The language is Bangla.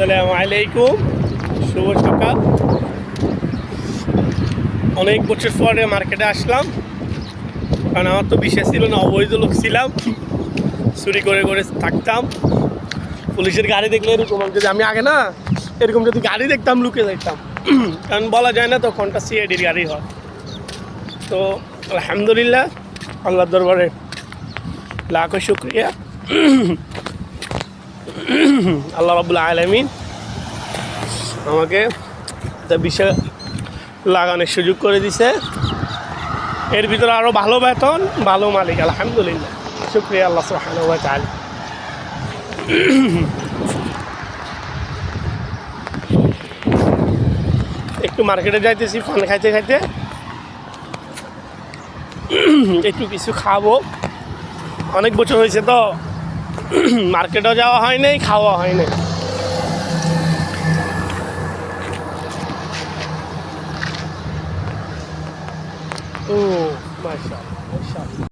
আসসালামু আলাইকুম, শুভ সকাল। অনেক বছর পরে মার্কেটে আসলাম, কারণ আমার তো বিশ্বাস ছিল না, অবৈধ লোক ছিলাম, চুরি করে করে থাকতাম। পুলিশের গাড়ি দেখলে এরকম, যদি আমি আগে না এরকম যদি গাড়ি দেখতাম লুকে দেখতাম, কারণ বলা যায় না তো কোনটা সিআইডির গাড়ি হয়। তো আলহামদুলিল্লাহ, আল্লাহর দরবারে লাখো শুক্রিয়া। আল্লাহ রাব্বুল আলামিন আমাকে বিষয় লাগানোর সুযোগ করে দিছে, এর ভিতরে আরও ভালো বেতন, ভালো মালিক। আলহামদুলিল্লাহ, শুক্রিয়া আল্লাহ সুবহানাহু ওয়া তাআলা। একটু মার্কেটে যাইতেছি, পান খাইতে খাইতে একটু কিছু খাবো। অনেক বছর হয়েছে তো মার্কেটেও যাওয়া হয় নাই, খাওয়া হয় নাই। ও মাশাআল্লাহ, মাশাআল্লাহ।